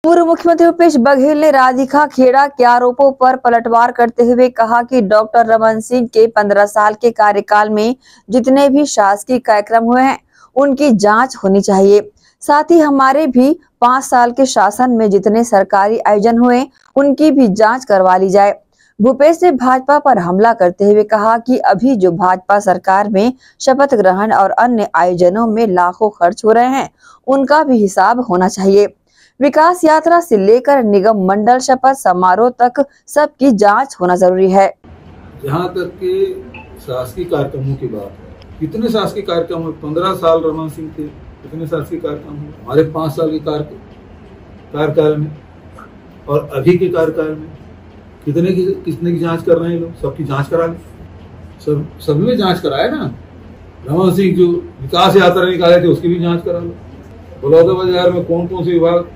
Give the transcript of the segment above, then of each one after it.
पूर्व मुख्यमंत्री भूपेश बघेल ने राधिका खेड़ा के आरोपों पर पलटवार करते हुए कहा कि डॉक्टर रमन सिंह के 15 साल के कार्यकाल में जितने भी शासकीय कार्यक्रम हुए हैं उनकी जांच होनी चाहिए। साथ ही हमारे भी 5 साल के शासन में जितने सरकारी आयोजन हुए उनकी भी जांच करवा ली जाए। भूपेश ने भाजपा पर हमला करते हुए कहा कि अभी जो भाजपा सरकार में शपथ ग्रहण और अन्य आयोजनों में लाखों खर्च हो रहे हैं उनका भी हिसाब होना चाहिए। विकास यात्रा से लेकर निगम मंडल शपथ समारोह तक सबकी जांच होना जरूरी है। जहाँ तक के शासकीय कार्यक्रमों की बात है, कितने शासकीय कार्यक्रम हुए? 15 साल रमन सिंह थे, कितने शासकीय कार्यक्रम हुए? हमारे 5 साल के कार्यकाल में और अभी के कार्यकाल में कितने की जांच कर रहे हैं लोग? सबकी जांच करा लें, सभी में जांच कराए ना। रमन सिंह जो विकास यात्रा निकाले थे उसकी भी जांच करा लो। बलौदाबाजार में कौन कौन से विभाग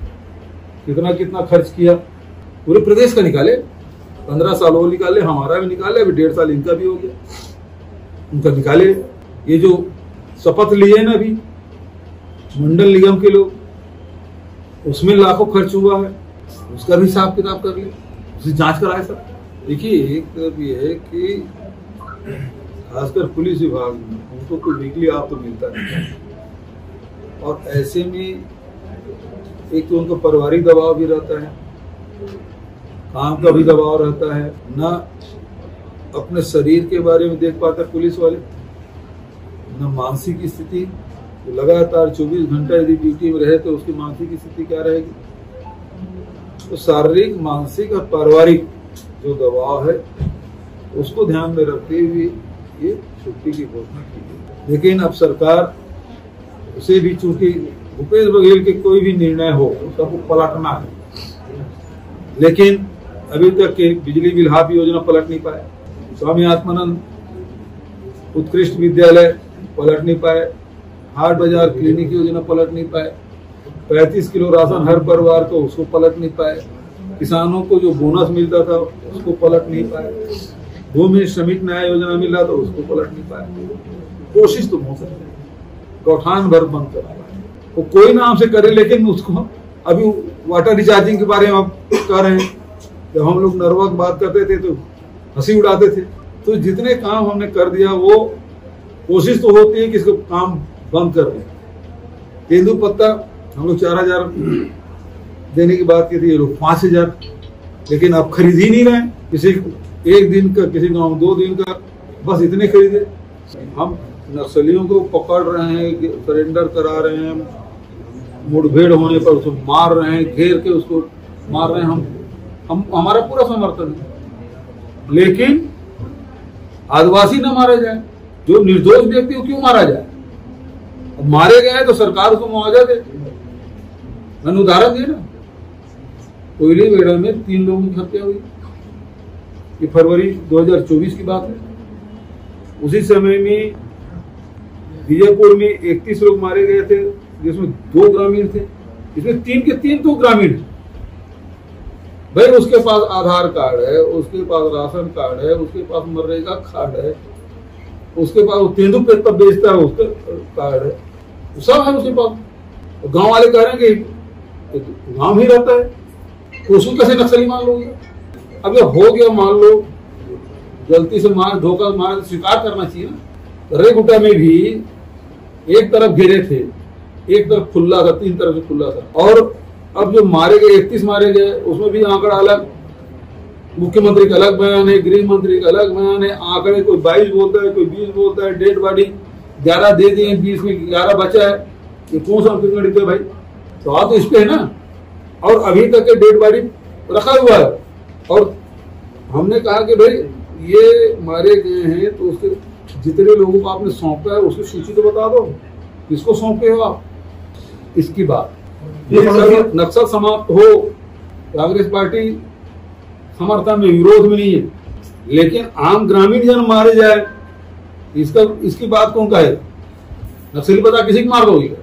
कितना खर्च किया, पूरे प्रदेश का निकाले। 15 साल वो निकाले, हमारा भी निकाले, अभी 1.5 साल इनका भी हो गया, उनका निकाले। ये जो शपथ लिए ना अभी मंडल निगम के लोग, उसमें लाखों खर्च हुआ है, उसका भी हिसाब किताब कर ले, उसकी जांच कराए सब। देखिए, एक तरफ ये है कि खासकर पुलिस विभाग में उनको कोई वीकली आप तो मिलता नहीं, और ऐसे में एक तो उनका पारिवारिक दबाव भी रहता है, काम का भी दबाव रहता है, ना अपने शरीर के बारे में देख पाता पुलिस वाले, ना मानसिक स्थिति। तो लगातार 24 घंटा यदि ड्यूटी में रहे तो उसकी मानसिक स्थिति क्या रहेगी? तो शारीरिक, मानसिक और पारिवारिक जो दबाव है उसको ध्यान में रखते हुए ये छुट्टी की घोषणा की गई। लेकिन अब सरकार उसे भी, चूंकि भूपेश बघेल के कोई भी निर्णय हो उसको पलटना है, लेकिन अभी तक के बिजली बिल हाफ योजना पलट नहीं पाए, स्वामी आत्मानंद उत्कृष्ट विद्यालय पलट नहीं पाए, हाट बाजार क्लिनिक योजना पलट नहीं पाए, 35 किलो राशन हर परिवार को उसको पलट नहीं पाए, किसानों को जो बोनस मिलता था उसको पलट नहीं पाए, भूमि श्रमिक न्याय योजना मिल रहा था उसको पलट नहीं पाए। कोशिश तो हो सकती है, गौठान भर बंद करा, वो कोई नाम से करे, लेकिन उसको अभी वाटर रिचार्जिंग के बारे में आप कह रहे हैं। जब हम लोग नर्वस बात करते थे तो हंसी उड़ाते थे। तो जितने काम हमने कर दिया, वो कोशिश तो होती है कि इसको काम बंद कर दें। तेंदू पत्ता हम लोग 4000 देने की बात की थी, ये लोग 5000, लेकिन अब खरीद ही नहीं रहे। किसी एक दिन का, किसी गाँव 2 दिन का, बस इतने खरीदे। हम नक्सलियों को पकड़ रहे हैं, सरेंडर करा रहे हैं, मुठभेड़ होने पर उसको मार रहे हैं, घेर के उसको मार रहे हैं। हम हमारा पूरा समर्थन है, लेकिन आदिवासी न मारे जाए, जो निर्दोष व्यक्ति क्यों मारा जाए? अब मारे गए तो सरकार उसको मुआवजा दे। मैंने उदाहरण दिया ना, कोयली बेड़ा में 3 लोगों की हत्या हुई, ये फरवरी 2024 की बात है। उसी समय में बीजापुर में 31 लोग मारे गए थे, जिसमें 2 ग्रामीण थे, इसमें 3 के 3 तो ग्रामीण। भाई उसके पास आधार कार्ड है, उसके पास राशन कार्ड है, उसके पास मनरेगा कार्ड है, उसके पास तेंदू पे तब बेचता है उसका कार्ड है, सब है उसके पास। गांव वाले कह रहे हैं कि गांव ही रहता है, तो उसको कैसे नक्सली मान लोगे? अब ये हो गया, मान लो गलती से धोखा मार, स्वीकार करना चाहिए ना। रेगुटा में भी एक तरफ घेरे थे, एक तरफ खुला था, 3 तरफ से खुला था। और अब जो मारे गए 31 मारे गए, उसमें भी आंकड़ा अलग, मुख्यमंत्री का अलग बयान है, गृह मंत्री का अलग बयान है। आंकड़े कोई 22 बोलता है, कोई 20 बोलता है। डेड बॉडी 11 दे दिए, 20 में 11 बचा है। ये कौन सा गणित है भाई? तो आप तो इस पे है ना। और अभी तक के डेड बॉडी रखा हुआ है, और हमने कहा कि भाई ये मारे गए हैं तो उसके जितने लोगों को आपने सौंपा है उसकी सूची तो बता दो, किसको सौंपे हो आप। इसकी बात नक्सल समाप्त हो, कांग्रेस पार्टी समर्थन में, विरोध में नहीं है, लेकिन आम ग्रामीण जन मारे जाए इसकी बात कौन कहे? नक्सली पता किसी को मार दोगे?